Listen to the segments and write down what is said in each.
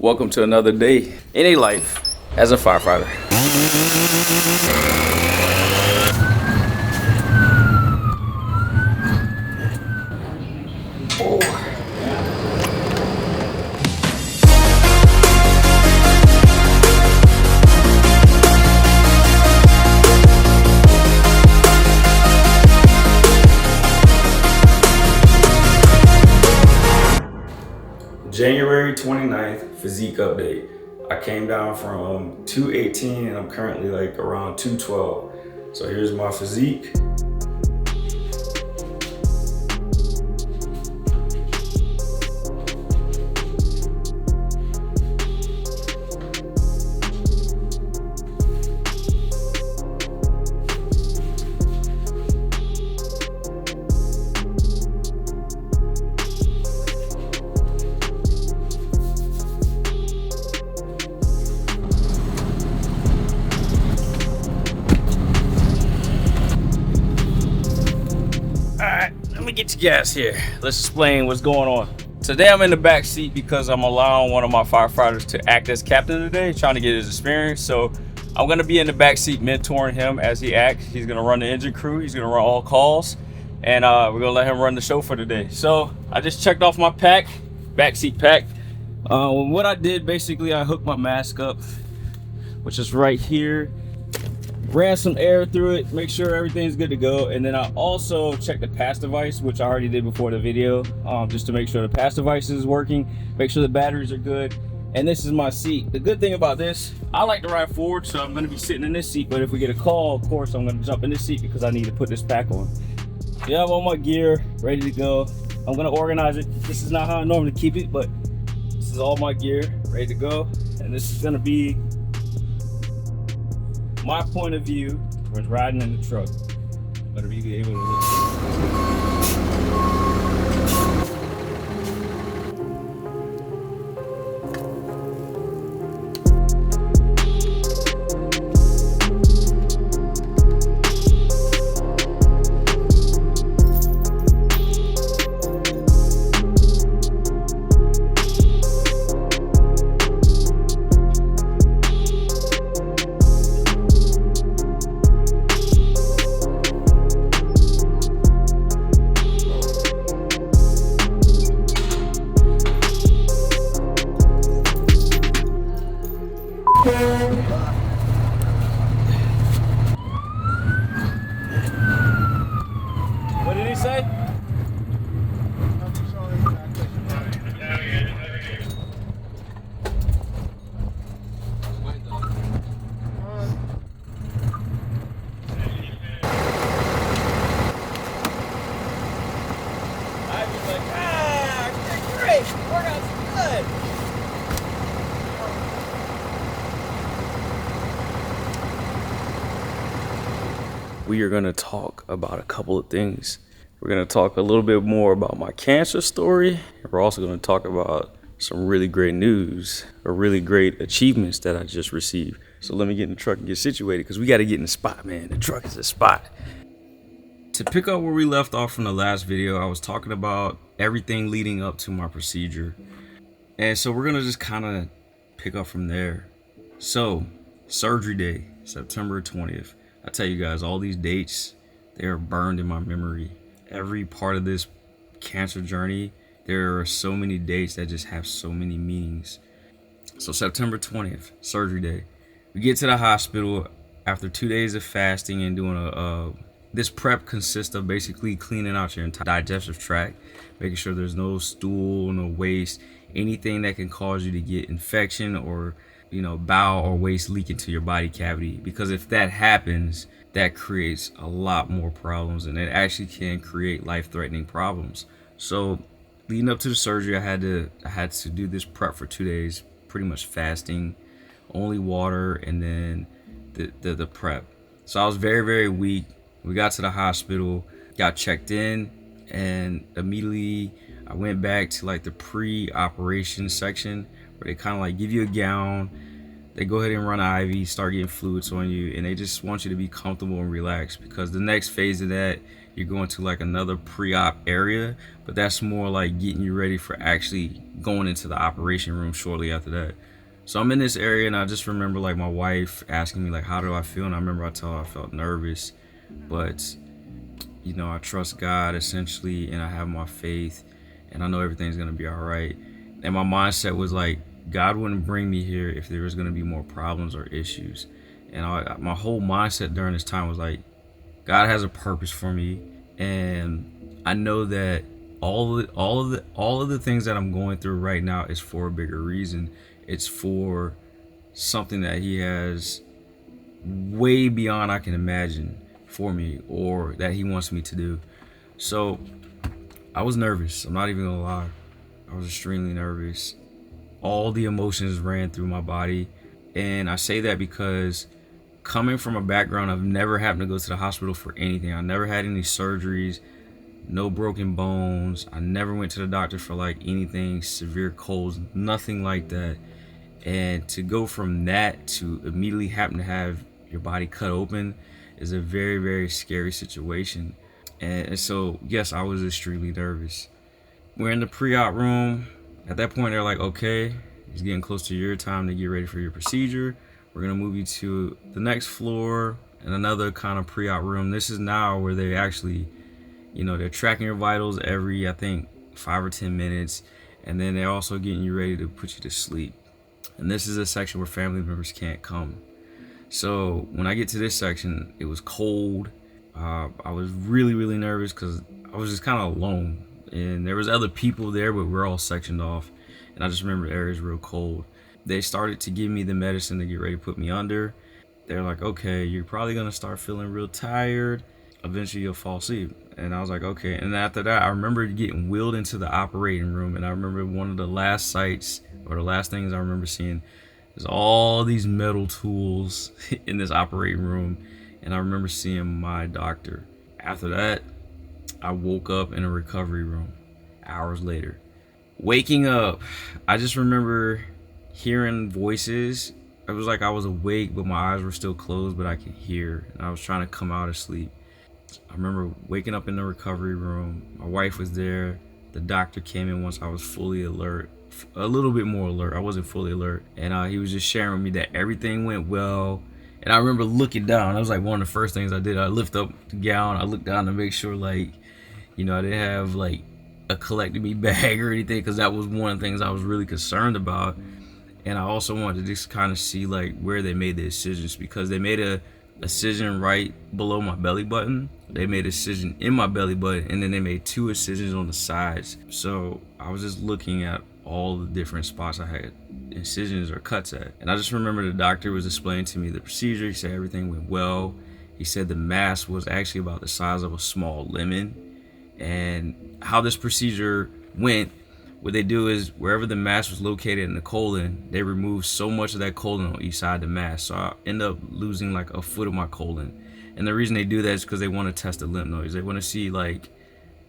Welcome to another day in a life as a firefighter. January 29th, Physique update. I came down from 218 and I'm currently like around 212. So here's my physique. Let me get your gas here. Let's explain what's going on. Today I'm in the back seat because I'm allowing one of my firefighters to act as captain today, trying to get his experience. So I'm gonna be in the back seat mentoring him as he acts. He's gonna run the engine crew, he's gonna run all calls, and we're gonna let him run the show for today. So I just checked off my pack, back seat pack. What I did, basically I hooked my mask up, which is right here. Ran some air through it, make sure everything's good to go, and then I also checked the pass device, which I already did before the video, just to make sure the pass device is working, make sure the batteries are good. And this is my seat. The good thing about this, I like to ride forward, so I'm going to be sitting in this seat, but if we get a call, of course I'm going to jump in this seat because I need to put this pack on. Yeah, I have all my gear ready to go. I'm going to organize it. This is not how I normally keep it, but this is all my gear ready to go, and this is going to be my point of view when riding in the truck. Better be able to look. What did he say? I was like, great, workout's good. We are going to talk about a couple of things. We're going to talk a little bit more about my cancer story. We're also going to talk about some really great news or really great achievements that I just received. So let me get in the truck and get situated because we got to get in the spot, man. The truck is the spot. To pick up where we left off from the last video, I was talking about everything leading up to my procedure. And so we're going to just kind of pick up from there. So, surgery day, September 20th. I tell you guys, all these dates, they are burned in my memory. Every part of this cancer journey, there are so many dates that just have so many meanings. So September 20th, surgery day. We get to the hospital after 2 days of fasting and doing this prep consists of basically cleaning out your entire digestive tract, making sure there's no stool, no waste, anything that can cause you to get infection or bowel or waste leak into your body cavity, because if that happens, that creates a lot more problems and it actually can create life-threatening problems. So leading up to the surgery, I had to do this prep for 2 days, pretty much fasting, only water, and then the prep. So I was very, very weak. We got to the hospital, got checked in, and immediately I went back to like the pre-operation section where they kind of like give you a gown. they go ahead and run an IV, start getting fluids on you, and they just want you to be comfortable and relaxed, because the next phase of that, you're going to like another pre-op area, but that's more like getting you ready for actually going into the operation room shortly after that. So I'm in this area, and I just remember like my wife asking me like, how do I feel? And I remember I told her I felt nervous, but you know, I trust God essentially, and I have my faith, and I know everything's gonna be all right. And my mindset was like, God wouldn't bring me here if there was gonna be more problems or issues. And my whole mindset during this time was like, God has a purpose for me, and I know that all of the things that I'm going through right now is for a bigger reason. It's for something that He has way beyond I can imagine for me, or that He wants me to do. So I was nervous. I'm not even gonna lie. I was extremely nervous. All the emotions ran through my body, and I say that because coming from a background of never having to go to the hospital for anything, I never had any surgeries, no broken bones. I never went to the doctor for like anything, severe colds, nothing like that. And to go from that to immediately happen to have your body cut open is a very, very scary situation. And so, yes, I was extremely nervous. We're in the pre-op room. At that point, they're like, okay, it's getting close to your time to get ready for your procedure. We're gonna move you to the next floor and another kind of pre-op room. This is now where they actually, you know, they're tracking your vitals every, I think, 5 or 10 minutes. And then they're also getting you ready to put you to sleep. And this is a section where family members can't come. So when I get to this section, it was cold. I was really, really nervous because I was just kind of alone. And there was other people there, but we're all sectioned off. And I just remember the area is real cold. They started to give me the medicine to get ready to put me under. They're like, okay, you're probably gonna start feeling real tired. Eventually you'll fall asleep. And I was like, okay. And after that, I remember getting wheeled into the operating room. And I remember one of the last sights, or the last things I remember seeing, is all these metal tools in this operating room. And I remember seeing my doctor. After that, I woke up in a recovery room hours later. Waking up, I just remember hearing voices. It was like I was awake, but my eyes were still closed, but I could hear. And I was trying to come out of sleep. I remember waking up in the recovery room. My wife was there. The doctor came in once I was fully alert, a little bit more alert. I wasn't fully alert. And he was just sharing with me that everything went well. And I remember looking down. That was like one of the first things I did. I lift up the gown. I looked down to make sure, like, you know, I didn't have like a colectomy bag or anything, because that was one of the things I was really concerned about. And I also wanted to just kind of see like where they made the incisions, because they made a incision right below my belly button. They made a incision in my belly button, and then they made 2 incisions on the sides. So I was just looking at all the different spots I had incisions or cuts at. And I just remember the doctor was explaining to me the procedure. He said everything went well. He said the mass was actually about the size of a small lemon. And how this procedure went, what they do is wherever the mass was located in the colon, they remove so much of that colon on each side of the mass. So I end up losing like a foot of my colon. And the reason they do that is because they want to test the lymph nodes. They want to see like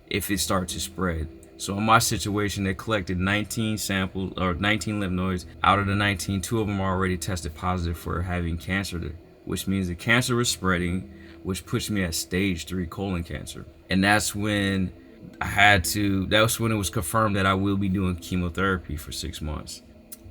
if it starts to spread. So in my situation, they collected 19 samples or 19 lymph nodes. Out of the 19, 2 of them are already tested positive for having cancer, which means the cancer was spreading, which pushed me at stage 3 colon cancer. And that's when that's when it was confirmed that I will be doing chemotherapy for 6 months.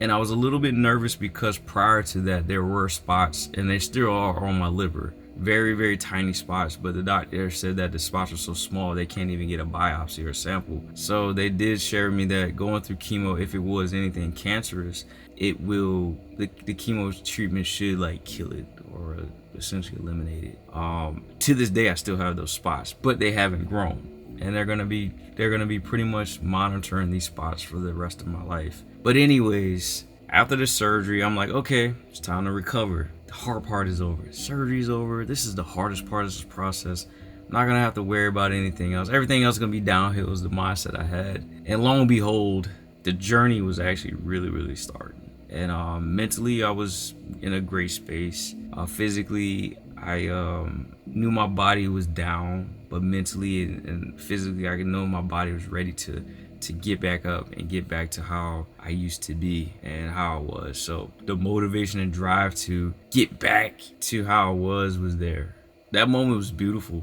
And I was a little bit nervous because prior to that, there were spots, and they still are, on my liver. Very, very tiny spots, but the doctor said that the spots are so small they can't even get a biopsy or a sample. So they did share with me that going through chemo, if it was anything cancerous, the chemo treatment should like kill it or essentially eliminate it. To this day, I still have those spots, but they haven't grown, and they're gonna be pretty much monitoring these spots for the rest of my life. But anyways, after the surgery, I'm like, okay, it's time to recover. The hard part is over. Surgery's over. This is the hardest part of this process. I'm not gonna have to worry about anything else. Everything else is gonna be downhill, is the mindset I had. And lo and behold, the journey was actually really, really starting. And mentally, I was in a great space. Physically, I knew my body was down, but mentally and physically, I know my body was ready to to get back up and get back to how I used to be and how I was. So the motivation and drive to get back to how I was there. That moment was beautiful.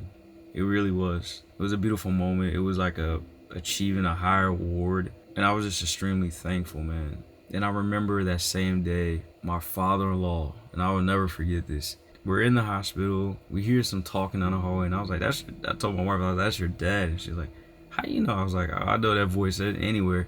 It really was. It was a beautiful moment. It was like achieving a higher award, and I was just extremely thankful, man. And I remember that same day, my father-in-law, and I will never forget this. We're in the hospital. We hear some talking down the hallway, and I was like, I told my wife, I was like, "That's your dad." And she's like, "How you know?" I was like, "I know that voice anywhere."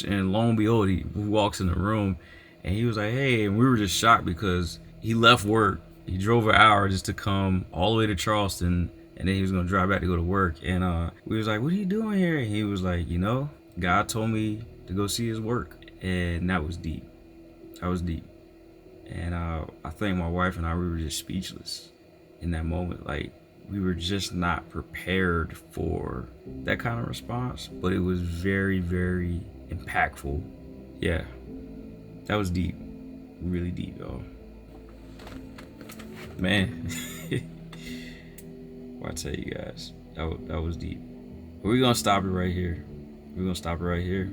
And lo and behold, he walks in the room, and he was like, "Hey," and we were just shocked because he left work. He drove an hour just to come all the way to Charleston, and then he was gonna drive back to go to work. And we was like, "What are you doing here?" And he was like, God told me to go see his work." And that was deep. That was deep. And I think my wife and I, we were just speechless in that moment. Like, we were just not prepared for that kind of response, but it was very, very impactful. Yeah, that was deep. Really deep, y'all. Man. Well, I tell you guys, that was deep. But we're gonna stop it right here. We're gonna stop it right here.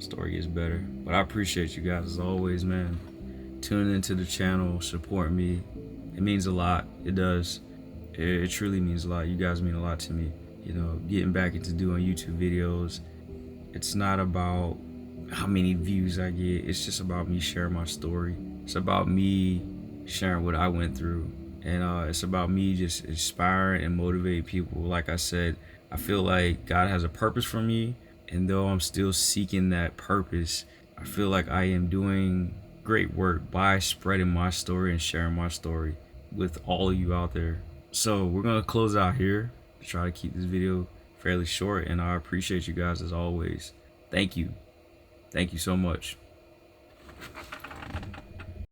Story gets better. But I appreciate you guys as always, man. Tuning into the channel, support me. It means a lot. It does. It truly means a lot. You guys mean a lot to me. Getting back into doing YouTube videos. It's not about how many views I get. It's just about me sharing my story. It's about me sharing what I went through. And it's about me just inspiring and motivating people. Like I said, I feel like God has a purpose for me. And though I'm still seeking that purpose, I feel like I am doing great work by spreading my story and sharing my story with all of you out there. So we're going to close out here. Try to keep this video fairly short, and I appreciate you guys as always. Thank you. Thank you so much.